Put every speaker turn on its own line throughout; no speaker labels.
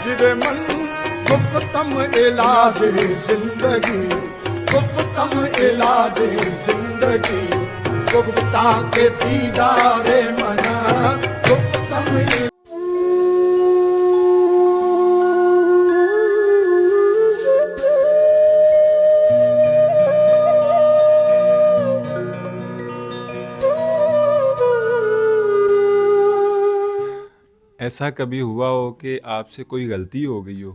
ہجر من گفتم علاج زندگی، گفتم علاج زندگی، گفتہ کے دیدار منا گفتم علاج۔
ایسا کبھی ہوا ہو کہ آپ سے کوئی غلطی ہو گئی ہو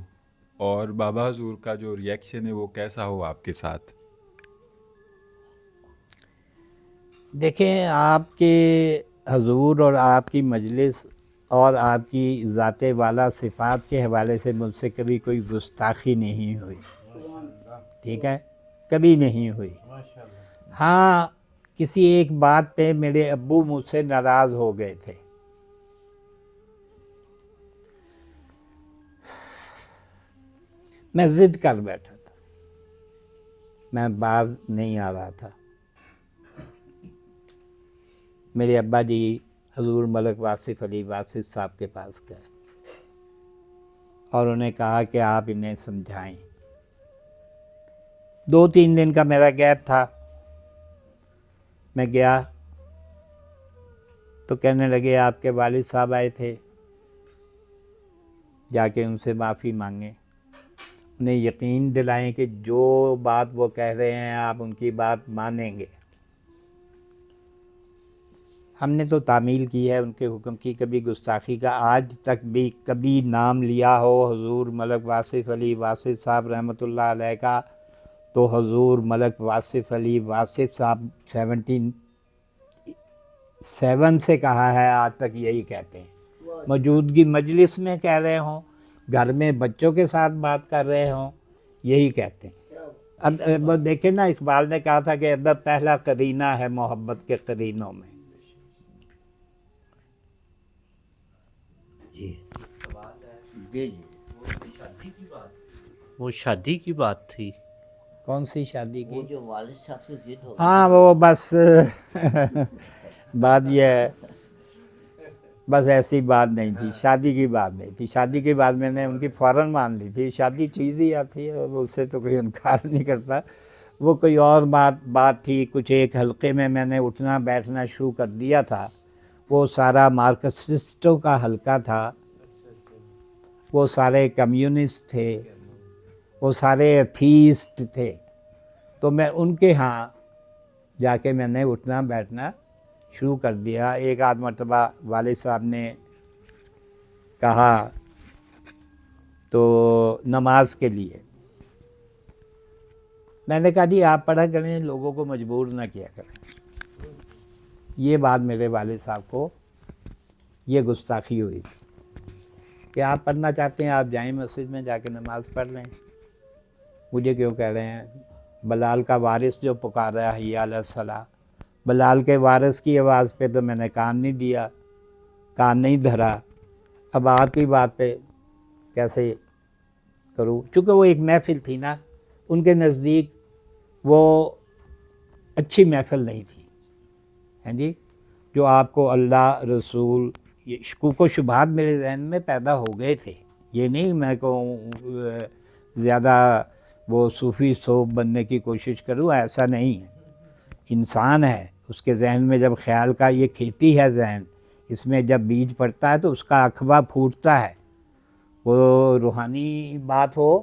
اور بابا حضور کا جو ریئیکشن ہے وہ کیسا ہو آپ کے ساتھ؟
دیکھیں، آپ کے حضور اور آپ کی مجلس اور آپ کی ذات والا صفات کے حوالے سے مجھ سے کبھی کوئی گستاخی نہیں ہوئی، ٹھیک ہے، کبھی نہیں ہوئی۔ ہاں، کسی ایک بات پہ میرے ابو مجھ سے ناراض ہو گئے تھے۔ میں ضد کر بیٹھا تھا، میں باز نہیں آ رہا تھا۔ میرے ابا جی حضور ملک واصف علی واصف صاحب کے پاس گئے اور انہیں کہا کہ آپ انہیں سمجھائیں۔ 2-3 دن کا میرا گیپ تھا، میں گیا تو کہنے لگے آپ کے والد صاحب آئے تھے، جا کے ان سے معافی مانگیں، انہیں یقین دلائیں کہ جو بات وہ کہہ رہے ہیں آپ ان کی بات مانیں گے۔ ہم نے تو تعمیل کی ہے ان کے حکم کی، کبھی گستاخی کا آج تک بھی کبھی نام لیا ہو حضور ملک واصف علی واصف صاحب رحمۃ اللہ علیہ کا، تو حضور ملک واصف علی واصف صاحب 77 سے کہا ہے، آج تک یہی کہتے ہیں۔ موجودگی مجلس میں کہہ رہے ہوں، گھر میں بچوں کے ساتھ بات کر رہے ہوں، یہی کہتے ہیں۔ دیکھیں نا، اقبال نے کہا تھا کہ ادب پہلا قرینہ ہے محبت کے قرینوں میں۔
جی وہ شادی کی بات تھی،
کون سی شادی کی؟
وہ جو والد صاحب سے ضد ہو گئی۔
ہاں، وہ بس بات یہ ہے، بس ایسی بات نہیں تھی، شادی کی بات نہیں تھی۔ شادی کی بات میں نے ان کی فوراً مان لی تھی، شادی چیز ہی آتی ہے، اس سے تو کوئی انکار نہیں کرتا۔ وہ کوئی اور بات تھی، کچھ ایک حلقے میں نے اٹھنا بیٹھنا شروع کر دیا تھا، وہ سارا مارکسسٹوں کا حلقہ تھا، وہ سارے کمیونسٹ تھے، وہ سارے ایتھیسٹ تھے، تو میں ان کے ہاں جا کے میں نے اٹھنا بیٹھنا شروع کر دیا۔ ایک آدھ مرتبہ والد صاحب نے کہا تو نماز کے لیے میں نے کہا جی آپ پڑھا کریں، لوگوں کو مجبور نہ کیا کریں۔ یہ بات میرے والد صاحب کو یہ گستاخی ہوئی تھی کہ آپ پڑھنا چاہتے ہیں آپ جائیں مسجد میں، جا کے نماز پڑھ لیں، مجھے کیوں کہہ رہے ہیں؟ بلال کا وارث جو پکار رہا ہے حی علی الصلاۃ، بلال کے وارث کی آواز پہ تو میں نے کان نہیں دیا، کان نہیں دھرا، اب آپ کی بات پہ کیسے کروں؟ چونکہ وہ ایک محفل تھی نا، ان کے نزدیک وہ اچھی محفل نہیں تھی، ہیں جی، جو آپ کو اللہ رسول، یہ شکوک و شبہات میرے ذہن میں پیدا ہو گئے تھے۔ یہ نہیں میں کہوں زیادہ وہ صوفی صوب بننے کی کوشش کروں، ایسا نہیں ہے۔ انسان ہے، اس کے ذہن میں جب خیال کا یہ کھیتی ہے ذہن، اس میں جب بیج پڑتا ہے تو اس کا اخبا پھوٹتا ہے، وہ روحانی بات ہو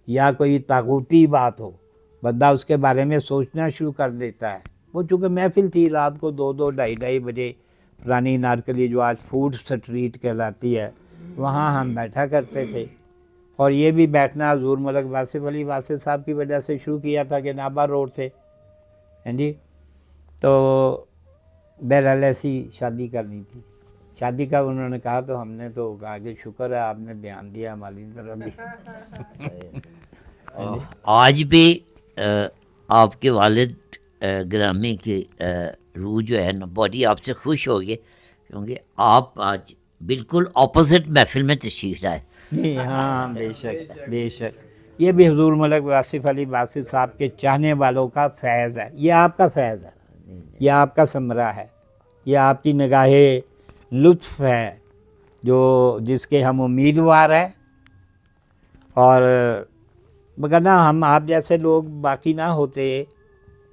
یا کوئی طاغوتی بات ہو، بندہ اس کے بارے میں سوچنا شروع کر دیتا ہے۔ وہ چونکہ محفل تھی، رات کو 2-2 ڈھائی بجے، پرانی نارکلی جو آج فوڈ سٹریٹ کہلاتی ہے، وہاں ہم بیٹھا کرتے تھے، اور یہ بھی بیٹھنا حضور ملک واصف علی واصف صاحب کی وجہ سے شروع کیا تھا کہ نابا روڈ تھے، ہیں جی، تو بہرحال ایسی شادی کرنی تھی۔ شادی کا انہوں نے کہا تو ہم نے تو کہا کہ شکر ہے آپ نے دھیان دیا ہماری طرف بھی۔
آج بھی آپ کے والد گرامی کی روح جو ہے نا باڈی آپ سے خوش ہوگی، کیونکہ آپ آج بالکل اپوزٹ محفل میں تشریف لائے۔
جی ہاں، بے شک بے شک، یہ بھی حضور ملک واصف علی واصف صاحب کے چاہنے والوں کا فیض ہے، یہ آپ کا فیض ہے، یہ آپ کا ثمرہ ہے، یہ آپ کی نگاہ لطف ہے، جو جس کے ہم امیدوار ہیں اور وگرنہ ہم آپ جیسے لوگ باقی نہ ہوتے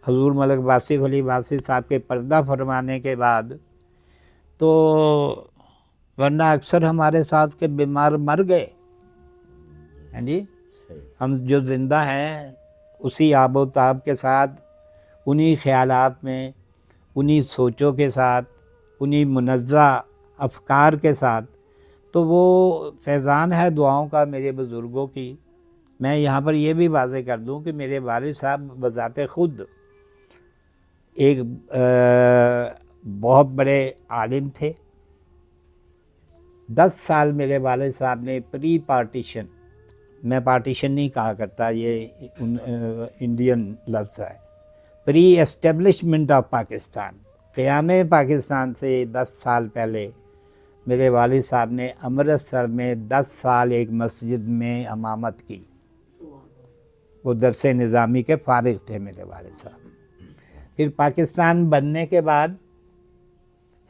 حضور ملک واصف علی واصف صاحب کے پردہ فرمانے کے بعد، تو ورنہ اکثر ہمارے ساتھ کے بیمار مر گئے ہیں جی. ہم جو زندہ ہیں اسی آب و تاب کے ساتھ، انہی خیالات میں، انہی سوچوں کے ساتھ، انہی منزہ افکار کے ساتھ. تو وہ فیضان ہے دعاؤں کا میرے بزرگوں کی. میں یہاں پر یہ بھی واضح کر دوں کہ میرے والد صاحب بذات خود ایک بہت بڑے عالم تھے. 10 سال میرے والد صاحب نے پری پارٹیشن، میں پارٹیشن نہیں کہا کرتا، یہ انڈین لفظ ہے، پری اسٹیبلشمنٹ آف پاکستان، قیام پاکستان سے 10 سال پہلے میرے والد صاحب نے امرتسر میں 10 سال ایک مسجد میں امامت کی. وہ درس نظامی کے فارغ تھے میرے والد صاحب. پھر پاکستان بننے کے بعد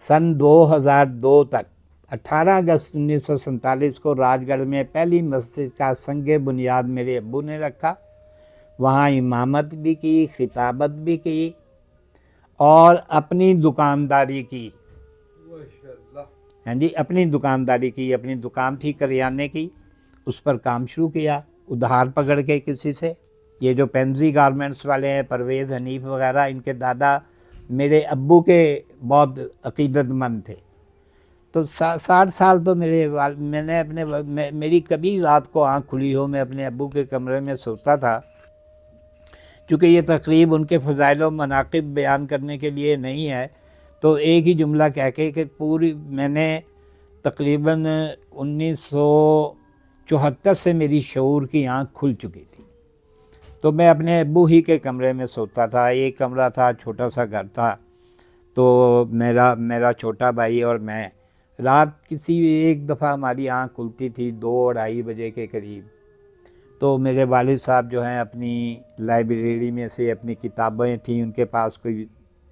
سن 2002 تک 18 اگست 1947 کو راج گڑھ میں پہلی مسجد کا سنگ بنیاد میرے ابو نے رکھا. وہاں امامت بھی کی، خطابت بھی کی اور اپنی دکانداری کی. ہاں جی، اپنی دکانداری کی، اپنی دکان تھی کریانے کی، اس پر کام شروع کیا ادھار پکڑ کے کسی سے. یہ جو پینزی گارمنٹس والے ہیں، پرویز حنیف وغیرہ، ان کے دادا میرے ابو کے بہت عقیدت مند تھے. تو 60 سال تو میں نے میری کبھی رات کو آنکھ کھلی ہو میں اپنے ابو کے کمرے میں سوتا تھا. چونکہ یہ تقریب ان کے فضائل و مناقب بیان کرنے کے لیے نہیں ہے، تو ایک ہی جملہ کہہ کے کہ میں نے تقریباً 1974 سے میری شعور کی آنکھ کھل چکی تھی. تو میں اپنے ابو ہی کے کمرے میں سوتا تھا. ایک کمرہ تھا، چھوٹا سا گھر تھا. تو میرا چھوٹا بھائی اور میں، رات ایک دفعہ ہماری آنکھ کھلتی تھی 2-2:30 بجے کے قریب. تو میرے والد صاحب جو ہیں اپنی لائبریری میں سے اپنی کتابیں تھیں ان کے پاس، کوئی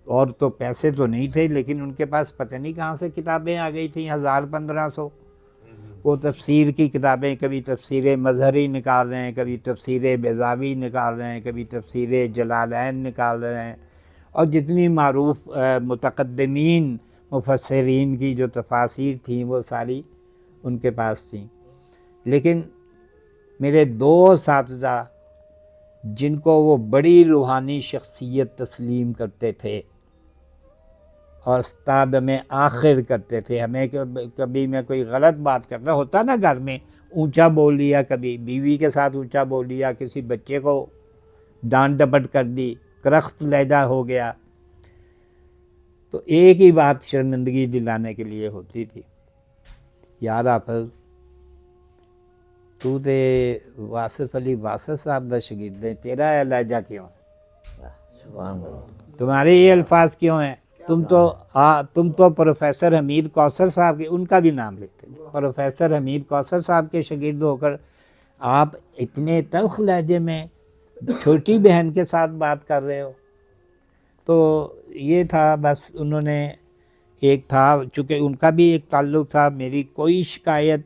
اور تو پیسے تو نہیں تھے، لیکن ان کے پاس پتہ نہیں کہاں سے کتابیں آ گئی تھیں، 1000-1500. وہ تفسیر کی کتابیں، کبھی تفسیر مظہری نکال رہے ہیں، کبھی تفسیر بیضاوی نکال رہے ہیں، کبھی تفسیر جلالین نکال رہے ہیں، اور جتنی معروف متقدمین مفسرین کی جو تفاسیر تھیں وہ ساری ان کے پاس تھیں. لیکن میرے 2 اساتذہ جن کو وہ بڑی روحانی شخصیت تسلیم کرتے تھے اور استاد میں آخر کرتے تھے، ہمیں کبھی میں کوئی غلط بات کرتا ہوتا نا گھر میں، اونچا بول لیا، کبھی بیوی کے ساتھ اونچا بول لیا، کسی بچے کو ڈانٹ ڈپٹ کر دی، کرخت لہجہ ہو گیا، تو ایک ہی بات شرمندگی دلانے کے لیے ہوتی تھی، یار حافظ تو تے واصف علی واصف صاحب دا شاگرد ہے، تیرا یہ لہجہ کیوں ہے، تمہارے یہ الفاظ کیوں ہیں، تم تو پروفیسر حمید کوثر صاحب کے، ان کا بھی نام لیتے ہیں، پروفیسر حمید کوثر صاحب کے شاگرد ہو کر آپ اتنے تلخ لہجے میں چھوٹی بہن کے ساتھ بات کر رہے ہو. تو یہ تھا بس. انہوں نے ایک تھا، چونکہ ان کا بھی ایک تعلق تھا، میری کوئی شکایت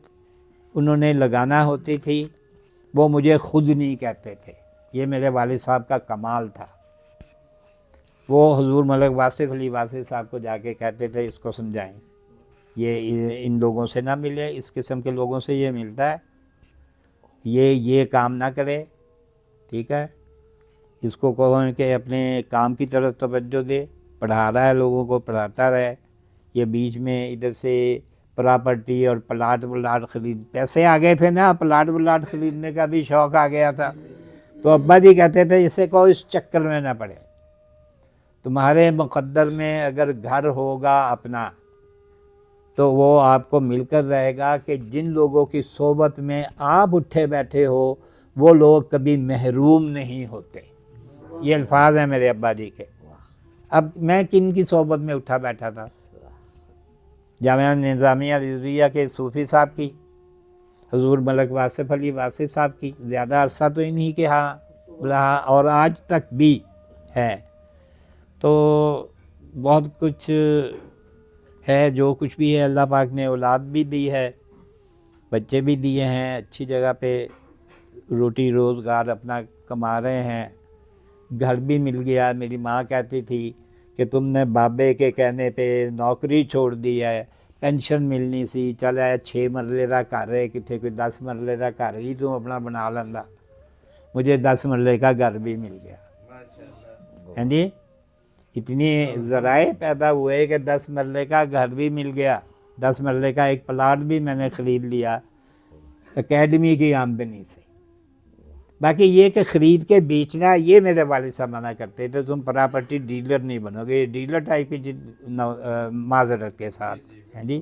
انہوں نے لگانا ہوتی تھی وہ مجھے خود نہیں کہتے تھے. یہ میرے والد صاحب کا کمال تھا. وہ حضور ملک واصف علی واصف صاحب کو جا کے کہتے تھے اس کو سمجھائیں، یہ ان لوگوں سے نہ ملے، اس قسم کے لوگوں سے یہ ملتا ہے، یہ کام نہ کرے، ٹھیک ہے، اس کو کہو کہ اپنے کام کی طرف توجہ دے، پڑھا رہا ہے لوگوں کو پڑھاتا رہے. یہ بیچ میں ادھر سے پراپرٹی اور پلاٹ خرید، پیسے آ گئے تھے نا، پلاٹ خریدنے کا بھی شوق آ گیا تھا. تو ابا جی کہتے تھے اسے کہو اس چکر میں نہ پڑے، تمہارے مقدر میں اگر گھر ہوگا اپنا تو وہ آپ کو مل کر رہے گا کہ جن لوگوں کی صحبت میں آپ اٹھے بیٹھے ہو وہ لوگ کبھی محروم نہیں ہوتے. یہ الفاظ ہیں میرے ابا جی کے. اب میں کن کی صحبت میں اٹھا بیٹھا تھا؟ جامعہ نظامیہ رضویہ کے صوفی صاحب کی، حضور ملک واصف علی واصف صاحب کی. زیادہ عرصہ تو انہی کے ہاں رہا اور آج تک بھی ہے. تو بہت کچھ ہے، جو کچھ بھی ہے اللہ پاک نے اولاد بھی دی ہے، بچے بھی دیے ہیں، اچھی جگہ پہ روٹی روزگار اپنا کما رہے ہیں، گھر بھی مل گیا۔ میری ماں کہتی تھی کہ تم نے بابے کے کہنے پہ نوکری چھوڑ دی ہے، پینشن ملنی سی، چل ہے 6 مرلے کا گھر ہے، کتنے کوئی 10 مرلے کا گھر ہی تم اپنا بنا لینا۔ مجھے 10 مرلے کا گھر بھی مل گیا۔ ہاں جی، اتنی ذرائع پیدا ہوئے کہ 10 مرلے کا گھر بھی مل گیا، 10 مرلے کا ایک پلاٹ بھی میں نے خرید لیا اکیڈمی کی آمدنی سے۔ باقی یہ کہ خرید کے بیچنا، یہ میرے والد صاحب منع کرتے تھے، تم پراپرٹی ڈیلر نہیں بنو گے، یہ ڈیلر ٹائپ کی معذرت کے ساتھ ہیں جی،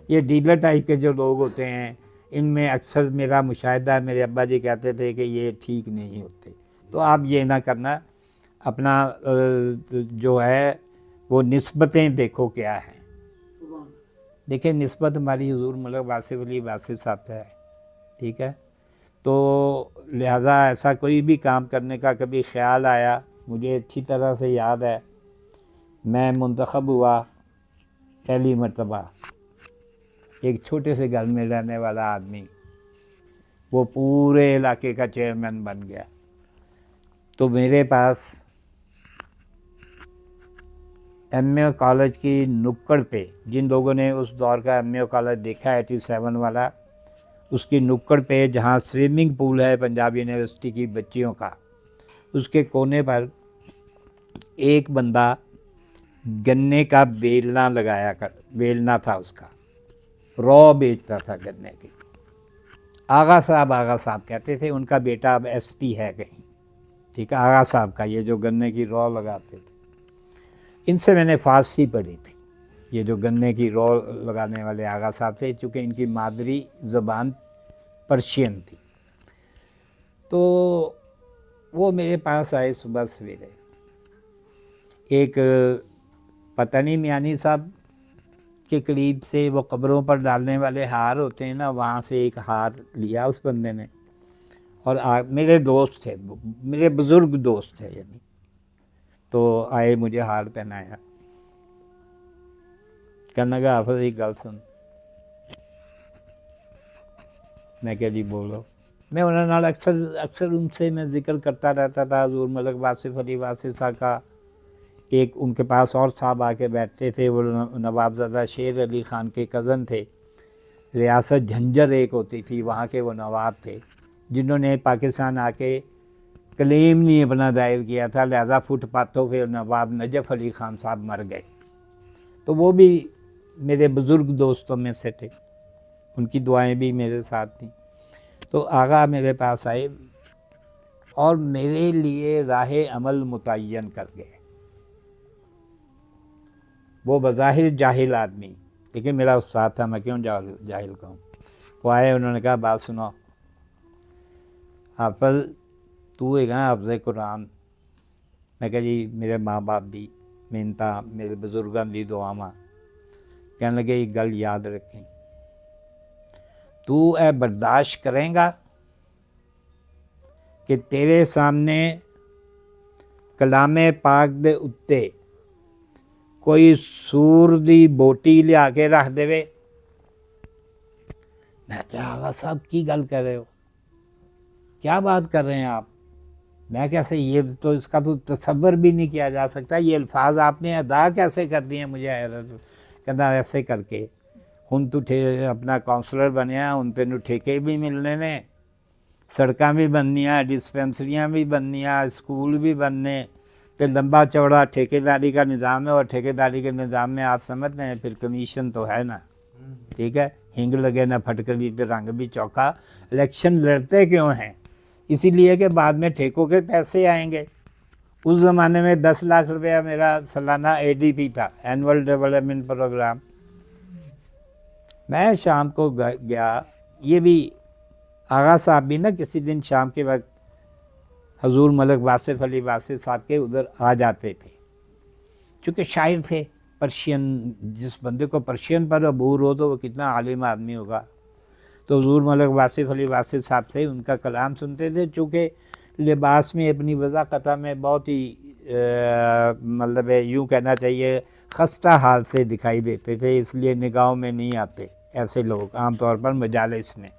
یہ ڈیلر ٹائپ کے جو لوگ ہوتے ہیں ان میں اکثر میرا مشاہدہ ہے، میرے ابا جی کہتے تھے کہ یہ ٹھیک نہیں ہوتے، تو آپ یہ نہ کرنا، اپنا جو ہے وہ نسبتیں دیکھو کیا ہیں۔ دیکھیں نسبت ہماری حضور ملک واصف علی واصف صاحب سے ہے، ٹھیک ہے، تو لہٰذا ایسا کوئی بھی کام کرنے کا کبھی خیال آیا، مجھے اچھی طرح سے یاد ہے، میں منتخب ہوا پہلی مرتبہ، ایک چھوٹے سے گھر میں رہنے والا آدمی وہ پورے علاقے کا چیئرمین بن گیا، تو میرے پاس ایم اے کالج کی نکڑ پہ، جن لوگوں نے اس دور کا ایم اے کالج دیکھا 87 والا، اس کی نکڑ پہ جہاں سوئمنگ پول ہے پنجاب یونیورسٹی کی بچیوں کا، اس کے کونے پر ایک بندہ گنے کا بیلنا لگایا بیلنا تھا، اس کا رو بیچتا تھا گنے کی۔ آغا صاحب کہتے تھے، ان کا بیٹا اب ایس پی ہے کہیں، ٹھیک ہے، آغا صاحب کا، یہ جو گنے کی رو لگاتے تھے، ان سے میں نے فارسی پڑھی تھی، یہ جو گنے کی رو لگانے والے آغا صاحب تھے، چونکہ ان کی مادری زبان پرشین تھی، تو وہ میرے پاس آئے صبح سویرے، ایک پتہ نہیں میانی صاحب کے قریب سے وہ قبروں پر ڈالنے والے ہار ہوتے ہیں نا، وہاں سے ایک ہار لیا اس بندے نے، اور میرے دوست تھے، میرے بزرگ دوست تھے یعنی، تو آئے مجھے ہار پہنایا، کہنے لگا حافظ ایک گل سن، میں کہا جی بولو، میں انہوں نے اکثر ان سے میں ذکر کرتا رہتا تھا حضور ملک واصف علی واصف صاحب کا، ایک ان کے پاس اور صاحب آ کے بیٹھتے تھے، وہ نواب زادہ شیر علی خان کے کزن تھے، ریاست جھنجر ایک ہوتی تھی، وہاں کے وہ نواب تھے جنہوں نے پاکستان آ کے کلیم نہیں اپنا دائر کیا تھا، لہذا فٹ پاتھوں پہ نواب نجف علی خان صاحب مر گئے، تو وہ بھی میرے بزرگ دوستوں میں سے تھے، ان کی دعائیں بھی میرے ساتھ تھیں، تو آغا میرے پاس آئے اور میرے لیے راہ عمل متعین کر گئے۔ وہ بظاہر جاہل آدمی، لیکن میرا استاد تھا، میں کیوں جاہل کہوں، وہ آئے، انہوں نے کہا بات سنو حافظ، تو ہے نا حافظ قرآن، میں کہا جی میرے ماں باپ دی محنتاں، میرے بزرگاں دی دعاواں، کہنے لگے یہ گل یاد رکھیں، تو اے برداشت کریں گا کہ تیرے سامنے کلام پاک دے اتے کوئی سور دی بوٹی لیا کے رکھ دے؟ میں کہا آغا صاحب کی گل کر رہے ہو، کیا بات کر رہے ہیں آپ؟ میں کیسے، یہ تو اس کا تو تصور بھی نہیں کیا جا سکتا، یہ الفاظ آپ نے ادا کیسے کر دیے؟ مجھے حیرت، کہنا ایسے کر کے ہن تو اپنا کونسلر بنیا، ہن تینوں ٹھیکے بھی ملنے نے، سڑکاں بھی بننیاں، ڈسپینسریاں بھی بننیاں، اسکول بھی بننے، تو لمبا چوڑا ٹھیکیداری کا نظام ہے، اور ٹھیکیداری کے نظام میں آپ سمجھتے ہیں پھر کمیشن تو ہے نا، ٹھیک ہے، ہنگ لگے نہ پھٹکری پہ رنگ بھی چوکا، الیکشن لڑتے کیوں ہیں؟ اسی لیے کہ بعد میں ٹھیکوں کے پیسے آئیں گے۔ اس زمانے میں 10 لاکھ روپیہ میرا سالانہ ADP تھا، اینول ڈیولپمنٹ پروگرام۔ میں شام کو گیا، یہ بھی آغا صاحب بھی نا کسی دن شام کے وقت حضور ملک واصف علی واصف صاحب کے ادھر آ جاتے تھے، چونکہ شاعر تھے پرشین، جس بندے کو پرشین پر عبور ہو تو وہ کتنا عالم آدمی ہوگا، تو حضور ملک واصف علی واصف صاحب سے ان کا کلام سنتے تھے، چونکہ لباس میں اپنی وضاحت میں بہت ہی مطلب یوں کہنا چاہیے خستہ حال سے دکھائی دیتے تھے، اس لیے نگاہوں میں نہیں آتے ایسے لوگ عام طور پر مجالس میں۔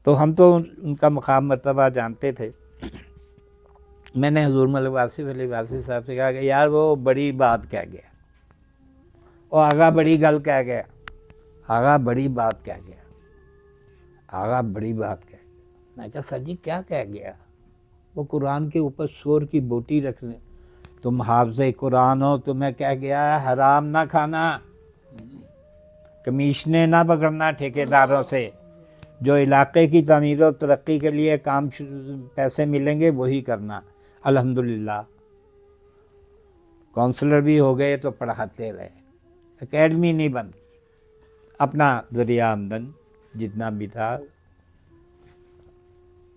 تو ہم تو ان کا مقام مرتبہ جانتے تھے. میں نے حضور ملک واصف علی واصف صاحب سے کہا کہ یار وہ بڑی بات کہہ گیا, وہ آگا بڑی گل کہہ گیا, آگا بڑی بات کہہ گیا, آگا بڑی بات کہہ گیا. میں کہا سر جی کیا کہہ گیا؟ وہ قرآن کے اوپر سور کی بوٹی رکھ لیں, تم حافظ قرآن ہو, تمہیں کہہ گیا ہے حرام نہ کھانا, کمیشنیں نہ پکڑنا ٹھیکیداروں سے, جو علاقے کی تعمیر و ترقی کے لیے کام پیسے ملیں گے وہی کرنا. الحمدللہ کونسلر بھی ہو گئے تو پڑھاتے رہے, اکیڈمی نہیں بند کی, اپنا ذریعہ آمدن جتنا بھی تھا,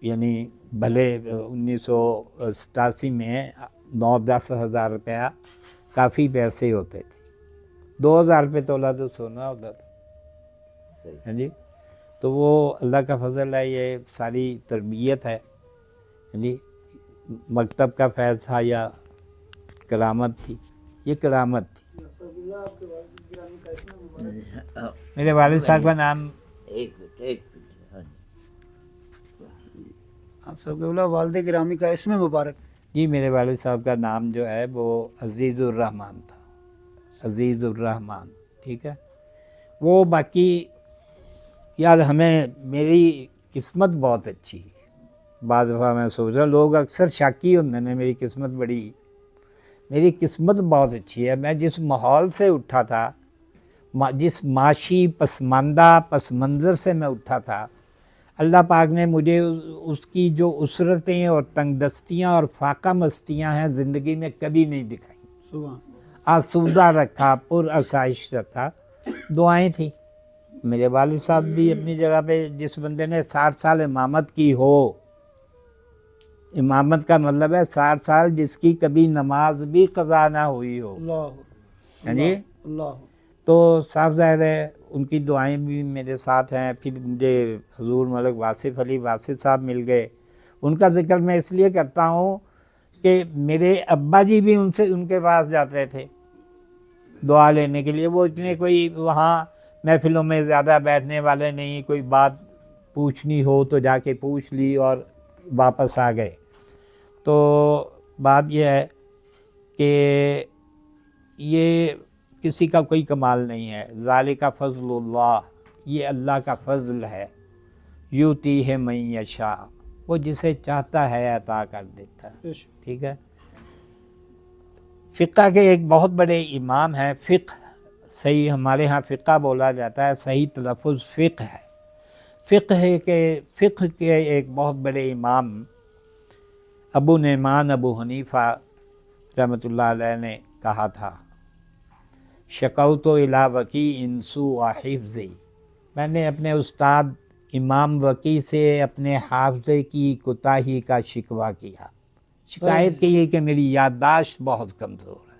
یعنی بھلے 1987 میں 9-10 ہزار روپیہ کافی پیسے ہوتے تھے, 2000 روپے تولا تو سونا ہوتا تھا. ہاں جی, تو وہ اللہ کا فضل ہے, یہ ساری تربیت ہے. ہاں جی, مکتب کا فیض تھا یا کرامت تھی؟ یہ کرامت تھی. میرے والد صاحب کا نام
ایک منٹ. ہاں جی.
آپ سب کے والد گرامی کا اسم مبارک.
جی میرے والد صاحب کا نام جو ہے وہ عزیز الرحمن تھا, عزیز الرحمن. ٹھیک ہے, وہ باقی یار ہمیں میری قسمت بہت اچھی. بعض دفعہ میں سوچ رہا, لوگ اکثر شاکی ہوتے ہیں میری قسمت بڑی, میری قسمت بہت اچھی ہے. میں جس ماحول سے اٹھا تھا, جس معاشی پسماندہ پس منظر سے میں اٹھا تھا, اللہ پاک نے مجھے اس کی جو اسرتیں اور تنگ دستیاں اور فاقہ مستیاں ہیں زندگی میں کبھی نہیں دکھائیں.
سبحان.
آسودہ رکھا, پر آسائش رکھا. دعائیں تھیں. میرے والد صاحب بھی اپنی جگہ پہ, جس بندے نے 60 سال امامت کی ہو, امامت کا مطلب ہے 60 سال جس کی کبھی نماز بھی قضا نہ ہوئی ہو.
اللہ
یعنی
اللہ.
تو صاحب ظاہر ہے ان کی دعائیں بھی میرے ساتھ ہیں. پھر مجھے حضور ملک واصف علی واصف صاحب مل گئے. ان کا ذکر میں اس لیے کرتا ہوں کہ میرے ابا جی بھی ان کے پاس جاتے تھے دعا لینے کے لیے. وہ اتنے کوئی وہاں محفلوں میں زیادہ بیٹھنے والے نہیں, کوئی بات پوچھنی ہو تو جا کے پوچھ لی اور واپس آ گئے. تو بات یہ ہے کہ یہ کسی کا کوئی کمال نہیں ہے. ذالک فضل اللہ, یہ اللہ کا فضل ہے. یوتی ہے من یشاء, وہ جسے چاہتا ہے عطا کر دیتا ہے. ٹھیک ہے. فقہ کے ایک بہت بڑے امام ہیں. فقہ صحیح ہمارے ہاں فقہ بولا جاتا ہے, صحیح تلفظ فقہ ہے. فقہ کے ایک بہت بڑے امام ابو نعمان ابو حنیفہ رحمۃ اللہ علیہ نے کہا تھا, شکوت الی وکیع سوء حفظی, میں نے اپنے استاد امام وکیع سے اپنے حافظے کی کوتاہی کا شکوہ کیا. شکایت کی کہ میری یادداشت بہت کمزور ہے.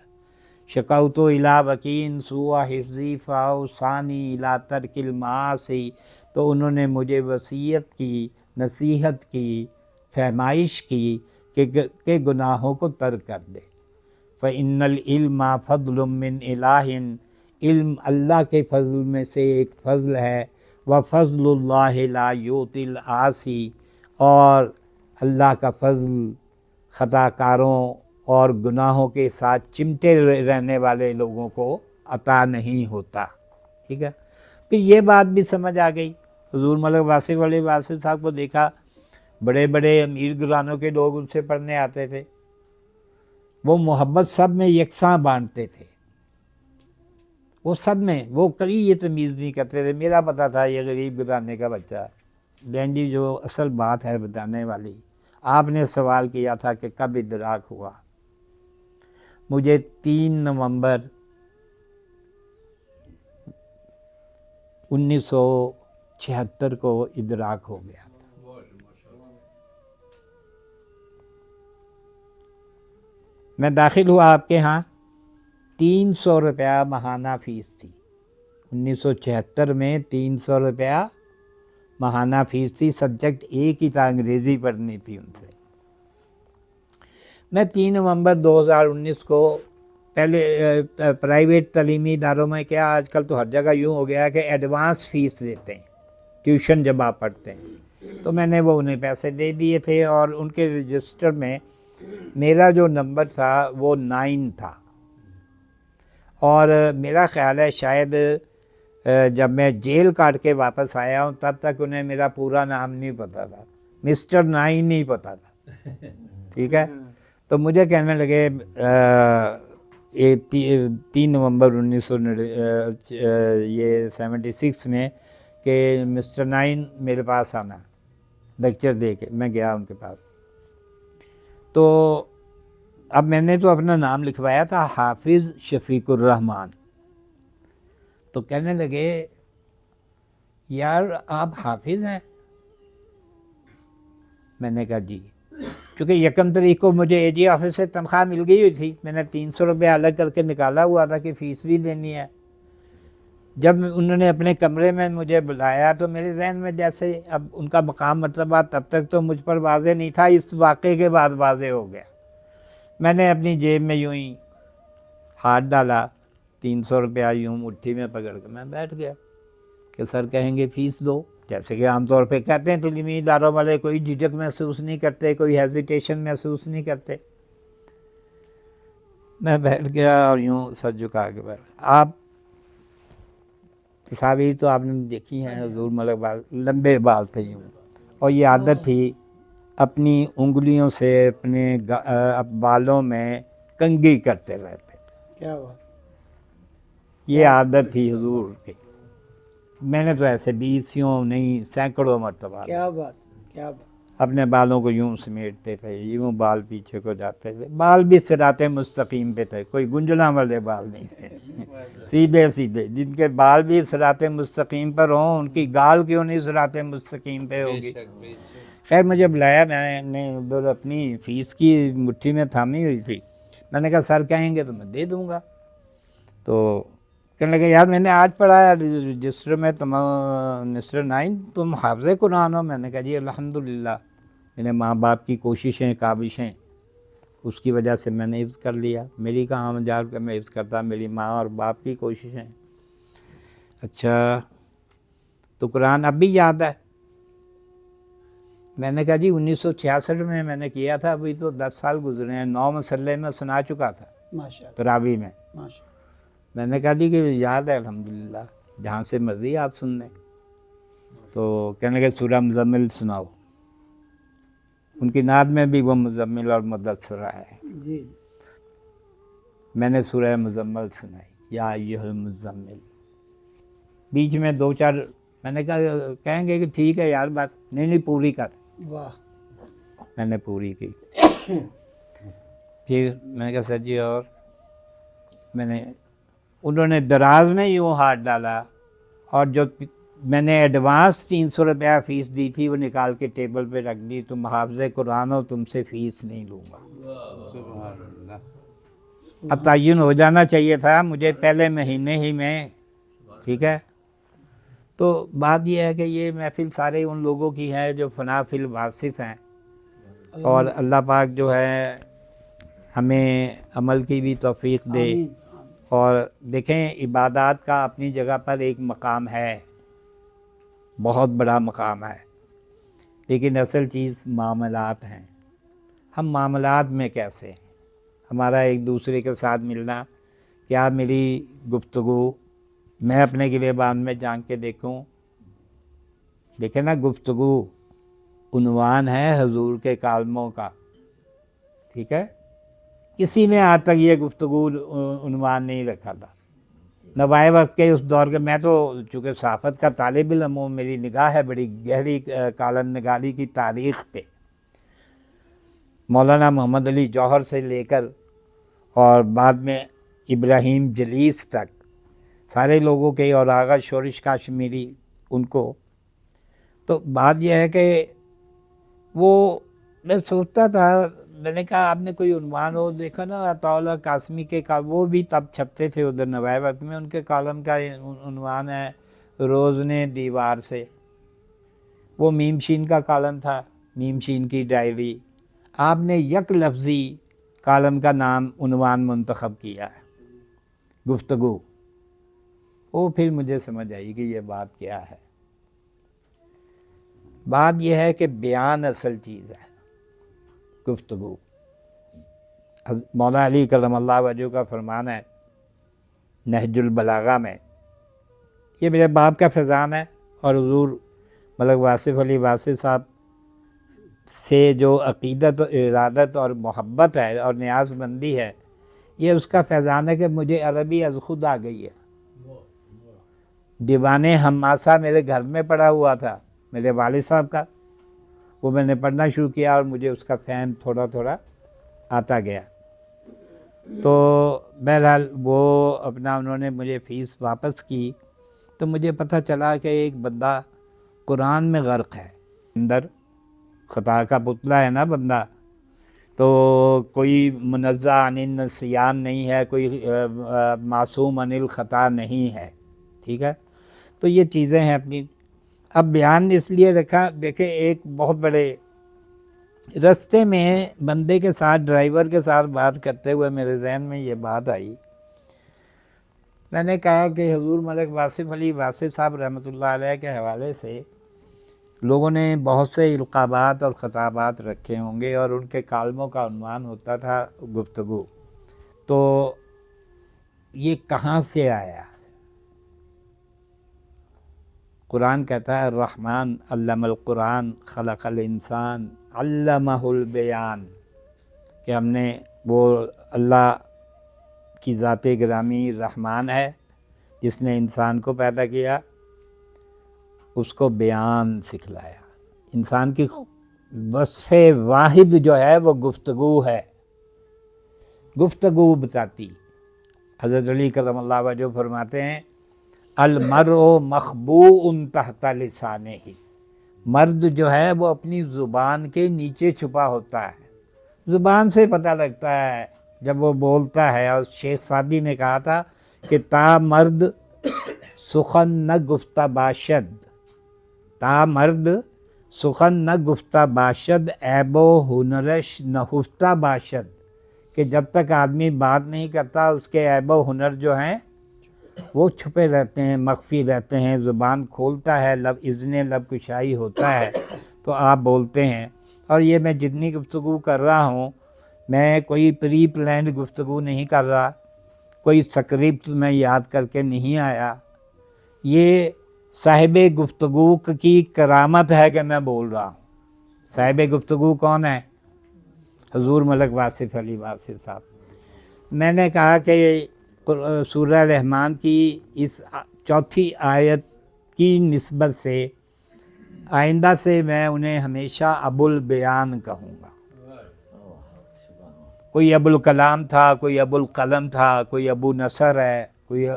شکوت الی وکیع سوء حفظی فاوصانی الی ترک المعاصی, تو انہوں نے مجھے وصیت کی, نصیحت کی, فہمائش کی کہ گناہوں کو ترک کر دے. فَإِنَّ الْعِلْمَ فَضْلٌ مِّنْ إِلَٰهٍ, علم اللہ کے فضل میں سے ایک فضل ہے. وَفَضْلُ اللَّهِ لَا يُؤْتِي الْعَاصِي, اور اللہ کا فضل خطا کاروں اور گناہوں کے ساتھ چمٹے رہنے والے لوگوں کو عطا نہیں ہوتا. ٹھیک ہے. پھر یہ بات بھی سمجھ آ گئی. حضور ملک واصف علی واصف صاحب کو دیکھا, بڑے بڑے امیر گھرانوں کے لوگ ان سے پڑھنے آتے تھے. وہ محبت سب میں یکساں بانٹتے تھے. وہ سب میں, وہ کبھی یہ تمیز نہیں کرتے تھے. میرا پتہ تھا یہ غریب گھرانے کا بچہ ہے. لیکن جی جو اصل بات ہے بتانے والی, آپ نے سوال کیا تھا کہ کب ادراک ہوا. مجھے 3 نومبر 1976 کو ادراک ہو گیا. میں داخل ہوا آپ کے ہاں, 300 روپیہ ماہانہ فیس تھی. 1976 میں 300 روپیہ ماہانہ فیس تھی. سبجیکٹ ایک ہی تھا, انگریزی پڑھنی تھی ان سے. میں 3 نومبر 2019 کو پہلے پرائیویٹ تعلیمی اداروں میں, کیا آج کل تو ہر جگہ یوں ہو گیا ہے کہ ایڈوانس فیس دیتے ہیں ٹیوشن جب آپ پڑھتے ہیں. تو میں نے وہ انہیں پیسے دے دیے تھے، اور ان کے رجسٹر میں میرا جو نمبر تھا وہ 9 تھا، اور میرا خیال ہے شاید جب میں جیل کاٹ کے واپس آیا ہوں تب تک انہیں میرا پورا نام نہیں پتہ تھا، مسٹر 9 نہیں پتہ تھا، ٹھیک ہے. تو مجھے کہنے لگے 3 نومبر 1976 میں کہ مسٹر 9 میرے پاس آنا لیکچر دے کے. میں گیا ان کے پاس، تو اب میں نے تو اپنا نام لکھوایا تھا حافظ شفیق الرحمان. تو کہنے لگے یار آپ حافظ ہیں؟ میں نے کہا جی. چونکہ 1 تاریخ کو مجھے اے جی آفس سے تنخواہ مل گئی ہوئی تھی، میں نے 300 روپے الگ کر کے نکالا ہوا تھا کہ فیس بھی دینی ہے. جب انہوں نے اپنے کمرے میں مجھے بلایا تو میرے ذہن میں جیسے اب ان کا مقام مرتبہ تب تک تو مجھ پر واضح نہیں تھا، اس واقعے کے بعد واضح ہو گیا. میں نے اپنی جیب میں یوں ہی ہاتھ ڈالا، 300 روپیہ یوں مٹھی میں پکڑ کے میں بیٹھ گیا کہ سر کہیں گے فیس دو، جیسے کہ عام طور پہ کہتے ہیں تعلیمی اداروں والے. کوئی جھجک محسوس نہیں کرتے، کوئی ہیزیٹیشن محسوس نہیں کرتے. میں بیٹھ گیا اور یوں سر جھکا کے بیٹھ. آپ تصاویر تو آپ نے دیکھی ہیں، حضور ملک بال لمبے بال تھے یوں، اور یہ عادت تھی اپنی انگلیوں سے اپنے بالوں میں کنگھی کرتے رہتے تھے.
کیا بات،
یہ عادت تھی حضور کی. میں نے تو ایسے 20 نہیں سینکڑوں مرتبہ
کیا بات، کیا بات.
اپنے بالوں کو یوں سمیٹتے تھے، یوں بال پیچھے کو جاتے تھے. بال بھی صراط مستقیم پہ تھے، کوئی گنجلاں والے بال نہیں تھے، سیدھے سیدھے. جن کے بال بھی صراط مستقیم پر ہوں ان کی گال کیوں نہیں صراط مستقیم پہ ہوگی. خیر مجھے بلایا، میں نے ادھر اپنی فیس کی مٹھی میں تھامی ہوئی تھی. میں نے کہا سر کہیں گے تو میں دے دوں گا. تو کہنے لگے یار میں نے آج پڑھا ہے رجسٹر میں تم مسٹر 9 تم حافظ قرآن ہو. میں نے کہا جی الحمدللہ، میرے ماں باپ کی کوششیں کاوشیں اس کی وجہ سے میں نے حفظ کر لیا. میری کہاں مجال کہ میں حفظ کرتا، میری ماں اور باپ کی کوششیں. اچھا تو قرآن اب بھی یاد ہے؟ میں نے کہا جی 1966 میں نے کیا تھا، ابھی تو 10 سال گزرے ہیں. 9 مسلح میں سنا چکا تھا
ماشاء اللہ،
تراویح میں.
ماشاء اللہ.
میں نے کہا جی کہ یاد ہے الحمدللہ، جہاں سے مرضی آپ سن لیں. تو کہنے لگے سورہ مزمل سناؤ. ان کی نعت میں بھی وہ مزمل اور مدثر ہے.
جی
میں نے سورہ مزمل سنائی، یا ایھا المزمل. بیچ میں 2-4 میں نے کہا کہیں گے کہ ٹھیک ہے یار بات نہیں پوری کر.
واہ،
میں نے پوری کی. پھر میں نے کہا سر جی اور انہوں نے دراز میں یوں ہاتھ ڈالا، اور جو میں نے ایڈوانس 300 روپیہ فیس دی تھی وہ نکال کے ٹیبل پہ رکھ دی. تم حافظ قرآن ہو، تم سے فیس نہیں لوں گا. اب تعین ہو جانا چاہیے تھا مجھے پہلے مہینے ہی میں، ٹھیک ہے. تو بات یہ ہے کہ یہ محفل سارے ان لوگوں کی ہے جو فنا فی الواصف ہیں، اور اللہ پاک جو ہے ہمیں عمل کی بھی توفیق دے.
آمین.
اور دیکھیں عبادات کا اپنی جگہ پر ایک مقام ہے، بہت بڑا مقام ہے، لیکن اصل چیز معاملات ہیں. ہم معاملات میں کیسے ہیں؟ ہمارا ایک دوسرے کے ساتھ ملنا. کیا میری گفتگو میں اپنے گریبان میں جان کے دیکھوں، دیکھیں نا گفتگو عنوان ہے حضور کے کالموں کا، ٹھیک ہے. کسی نے آج تک یہ گفتگو عنوان نہیں رکھا تھا. نوائے وقت کے اس دور کے، میں تو چونکہ صحافت کا طالب علم ہوں، میری نگاہ ہے بڑی گہری کالم نگاری کی تاریخ پہ. مولانا محمد علی جوہر سے لے کر اور بعد میں ابراہیم جلیس تک سارے لوگوں کے، اور آغا شورش کاشمیری ان کو. تو بات یہ ہے کہ وہ میں سوچتا تھا، میں نے کہا آپ نے کوئی عنوان ہو دیکھا نا عطاء اللہ قاسمی کے وہ بھی تب چھپتے تھے ادھر نوائے وقت میں. ان کے کالم کا عنوان ہے روزنے دیوار سے. وہ میم شین کا کالم تھا، میم شین کی ڈائری. آپ نے یک لفظی کالم کا نام عنوان منتخب کیا ہے، گفتگو. وہ پھر مجھے سمجھ آئی کہ یہ بات کیا ہے. بات یہ ہے کہ بیان اصل چیز ہے، گفتگو۔ مولا علی کرم اللہ وجہ کا فرمان ہے نہج البلاغہ میں، یہ میرے باپ کا فیضان ہے، اور حضور ملک واصف علی واصف صاحب سے جو عقیدت اور ارادت اور محبت ہے اور نیاز مندی ہے، یہ اس کا فیضان ہے کہ مجھے عربی از خود آ گئی ہے۔ دیوان حماسہ میرے گھر میں پڑھا ہوا تھا میرے والد صاحب کا، وہ میں نے پڑھنا شروع کیا اور مجھے اس کا فہم تھوڑا تھوڑا آتا گیا۔ تو بہرحال وہ اپنا انہوں نے مجھے فیس واپس کی، تو مجھے پتہ چلا کہ ایک بندہ قرآن میں غرق ہے، اندر خطا کا پتلا ہے نا بندہ، تو کوئی منزہ عن النسیان نہیں ہے، کوئی معصوم عن الخطا نہیں ہے، ٹھیک ہے۔ تو یہ چیزیں ہیں اپنی۔ اب بیان اس لیے رکھا، دیکھیں ایک بہت بڑے رستے میں بندے کے ساتھ، ڈرائیور کے ساتھ بات کرتے ہوئے میرے ذہن میں یہ بات آئی، میں نے کہا کہ حضور ملک واصف علی واصف صاحب رحمۃ اللہ علیہ کے حوالے سے لوگوں نے بہت سے القابات اور خطابات رکھے ہوں گے، اور ان کے کالموں کا عنوان ہوتا تھا گفتگو، تو یہ کہاں سے آیا؟ قرآن کہتا ہے الرحمن علم القرآن خلق الانسان علمہ البیان، کہ ہم نے، وہ اللہ کی ذات گرامی رحمان ہے جس نے انسان کو پیدا کیا، اس کو بیان سکھلایا۔ انسان کی وصف واحد جو ہے وہ گفتگو ہے، گفتگو بتاتی۔ حضرت علی کرم اللہ وجہ فرماتے ہیں المرء مخبوء تحت لسانہ، مرد جو ہے وہ اپنی زبان کے نیچے چھپا ہوتا ہے، زبان سے پتہ لگتا ہے جب وہ بولتا ہے۔ اور شیخ سعدی نے کہا تھا کہ تا مرد سخن نہ گفتہ باشد، تا مرد سخن نہ گفتہ باشد عیب و ہنرش نہفتہ باشد، کہ جب تک آدمی بات نہیں کرتا اس کے عیب و ہنر جو ہیں وہ چھپے رہتے ہیں، مخفی رہتے ہیں۔ زبان کھولتا ہے، لب اذن لب کشائی ہوتا ہے تو آپ بولتے ہیں۔ اور یہ میں جتنی گفتگو کر رہا ہوں، میں کوئی پری پلانڈ گفتگو نہیں کر رہا، کوئی سکرپٹ میں یاد کر کے نہیں آیا، یہ صاحب گفتگو کی کرامت ہے کہ میں بول رہا ہوں۔ صاحب گفتگو کون ہے؟ حضور ملک واصف علی واصف صاحب۔ میں نے کہا کہ سورہ رحمان کی اس چوتھی آیت کی نسبت سے آئندہ سے میں انہیں ہمیشہ ابو البیان کہوں گا۔ کوئی ابو الکلام تھا، کوئی ابو القلم تھا، کوئی ابو نصر ہے، کوئی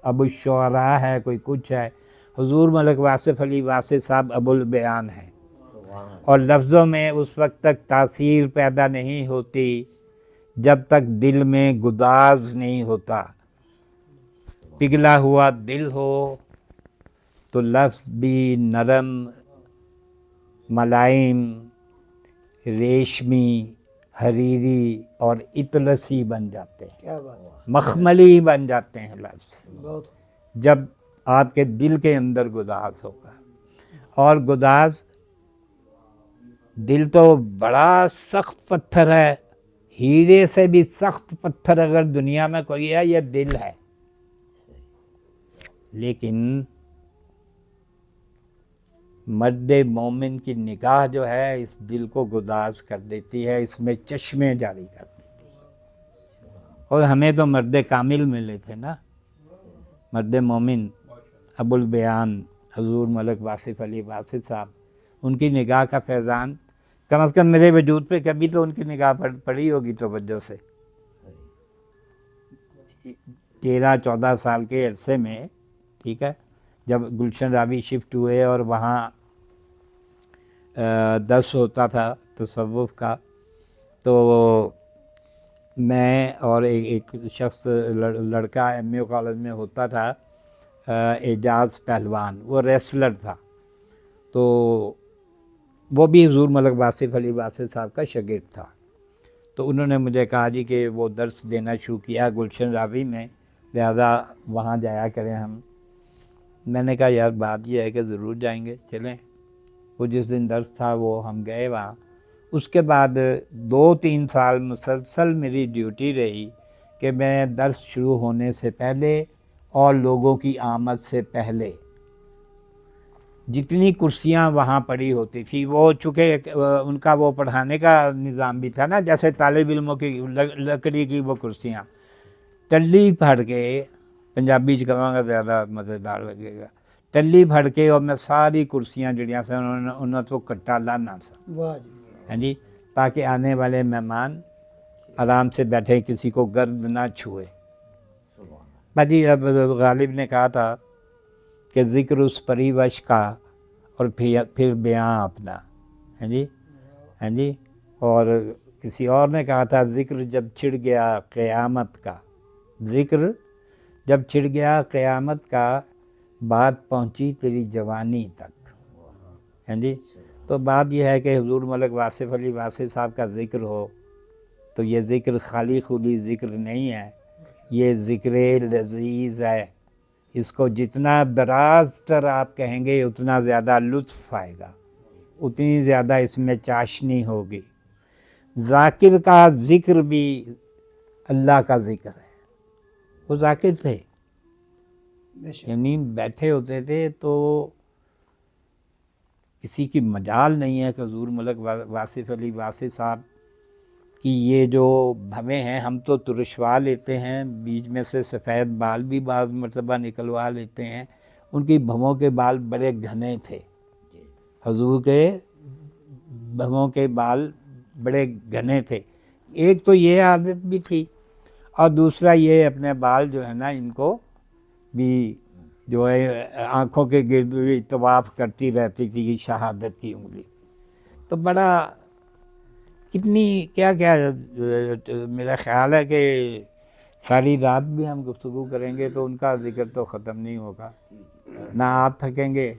ابو الشعراء ہے، کوئی کچھ ہے۔ حضور ملک واصف علی واصف صاحب ابو البیان ہیں، اور لفظوں میں اس وقت تک تاثیر پیدا نہیں ہوتی جب تک دل میں گداز نہیں ہوتا۔ پگھلا ہوا دل ہو تو لفظ بھی نرم، ملائم، ریشمی، حریری اور اطلسی بن جاتے ہیں،
کیا بات ہے،
مخملی بن جاتے ہیں لفظ،
بہت
جب آپ کے دل کے اندر گداز ہوگا۔ اور گداز، دل تو بڑا سخت پتھر ہے، ہیرے سے بھی سخت پتھر اگر دنیا میں کوئی ہے یہ دل ہے، لیکن مرد مومن کی نگاہ جو ہے اس دل کو گداز کر دیتی ہے، اس میں چشمے جاری کر دیتی ہے۔ اور ہمیں تو مرد کامل ملے تھے نا، مرد مومن ابو البیان حضور ملک واصف علی واصف صاحب، ان کی نگاہ کا فیضان کم از کم میرے وجود پہ کبھی تو ان کی نگاہ پڑی ہوگی توجہ سے۔ 13-14 سال کے عرصے میں، ٹھیک ہے، جب گلشن راوی شفٹ ہوئے اور وہاں درس ہوتا تھا تصوف کا، تو میں اور ایک شخص لڑکا ایم اے کالج میں ہوتا تھا، اعجاز پہلوان، وہ ریسلر تھا، تو وہ بھی حضور ملک واصف علی واصف صاحب کا شاگرد تھا۔ تو انہوں نے مجھے کہا جی کہ وہ درس دینا شروع کیا گلشن راوی میں، لہذا وہاں جایا کریں ہم۔ میں نے کہا یار بات یہ ہے کہ ضرور جائیں گے، چلیں۔ وہ جس دن درس تھا وہ ہم گئے وہاں. اس کے بعد 2-3 سال مسلسل میری ڈیوٹی رہی کہ میں درس شروع ہونے سے پہلے اور لوگوں کی آمد سے پہلے جتنی کرسیاں وہاں پڑی ہوتی تھی، وہ چونکہ ان کا وہ پڑھانے کا نظام بھی تھا نا، جیسے طالب علموں کی لکڑی کی وہ کرسیاں، ٹلی پھڑ کے، پنجابی چ کہاں گا زیادہ مزیدار لگے گا، ٹلی پھڑ کے اور میں ساری کرسیاں جڑیاں سن انہوں کو کٹا لانا سا،
واہ جی
ہاں جی، تاکہ آنے والے مہمان آرام سے بیٹھے، کسی کو گرد نہ چھوئے. باجی اب غالب نے کہا تھا کہ ذکر اس پریوش کا اور پھر بیاں اپنا، ہاں جی، ہاں جی. اور کسی اور نے کہا تھا ذکر جب چھڑ گیا قیامت کا، ذکر جب چھڑ گیا قیامت کا، بات پہنچی تیری جوانی تک، ہاں جی. تو بات یہ ہے کہ حضور ملک واصف علی واصف صاحب کا ذکر ہو تو یہ ذکر خالی خودی ذکر نہیں ہے، یہ ذکر لذیذ ہے. اس کو جتنا دراز تر آپ کہیں گے اتنا زیادہ لطف آئے گا، اتنی زیادہ اس میں چاشنی ہوگی. ذاکر کا ذکر بھی اللہ کا ذکر ہے. وہ ذاکر تھے،
بے شک.
یعنی بیٹھے ہوتے تھے تو کسی کی مجال نہیں ہے کہ حضور ملک واصف علی واصف صاحب کی یہ جو بھویں ہیں، ہم تو ترشوا لیتے ہیں، بیچ میں سے سفید بال بھی بعض مرتبہ نکلوا لیتے ہیں. ان کی بھووں کے بال بڑے گھنے تھے، حضور کے بھووں کے بال بڑے گھنے تھے. ایک تو یہ عادت بھی تھی، اور دوسرا یہ اپنے بال جو ہے نا ان کو بھی جو ہے آنکھوں کے گرد بھی طواف کرتی رہتی تھی شہادت کی انگلی. تو بڑا کتنی کیا کیا میرا خیال ہے کہ ساری رات بھی ہم گفتگو کریں گے تو ان کا ذکر تو ختم نہیں ہوگا. نہ آپ تھکیں گے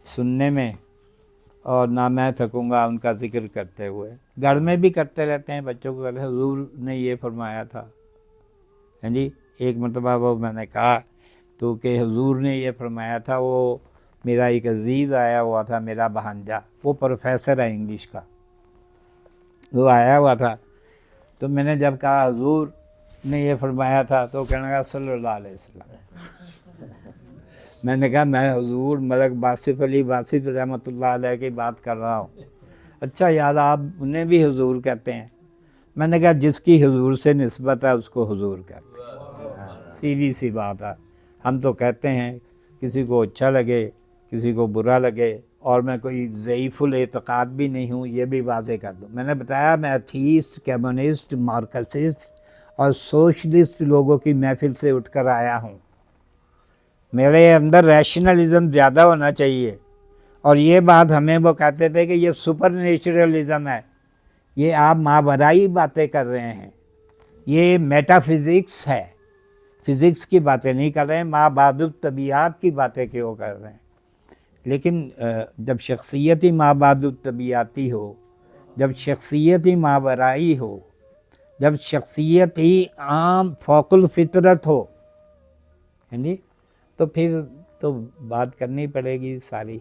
سننے میں اور نہ میں تھکوں گا ان کا ذکر کرتے ہوئے. گھر میں بھی کرتے رہتے ہیں، بچوں کو کہتے ہیں حضور نے یہ فرمایا تھا، ہاں جی. ایک مرتبہ وہ میں نے کہا تو کہ حضور نے یہ فرمایا تھا. وہ میرا ایک عزیز آیا ہوا تھا، میرا بھانجا، وہ پروفیسر ہے انگلش کا، وہ آیا ہوا تھا. تو میں نے جب کہا حضور نے یہ فرمایا تھا تو کہنے لگا صلی اللہ علیہ وسلم. میں نے کہا میں حضور ملک واصف علی واصف رحمۃ اللہ علیہ کی بات کر رہا ہوں. اچھا یار آپ انہیں بھی حضور کہتے ہیں؟ میں نے کہا جس کی حضور سے نسبت ہے اس کو حضور کہتے ہیں، سیدھی سی بات ہے. ہم تو کہتے ہیں، کسی کو اچھا لگے کسی کو برا لگے، اور میں کوئی ضعیف الاعتقاد بھی نہیں ہوں، یہ بھی واضح کر دوں. میں نے بتایا میں ایتھیسٹ، کمیونسٹ، مارکسسٹ اور سوشلسٹ لوگوں کی محفل سے اٹھ کر آیا ہوں. میرے اندر ریشنلزم زیادہ ہونا چاہیے. اور یہ بات ہمیں وہ کہتے تھے کہ یہ سپر نیچرلزم ہے، یہ آپ ماورائی باتیں کر رہے ہیں، یہ میٹا فزکس ہے، فزکس کی باتیں نہیں کر رہے ہیں، مابعد الطبیعات کی باتیں کیوں کر رہے ہیں. لیکن جب شخصیت ہی مابعد الطبیعاتی ہو، جب شخصیت ہی ماورائی ہو، جب شخصیت ہی عام فوق الفطرت ہو، ہاں جی، تو پھر تو بات کرنی پڑے گی ساری.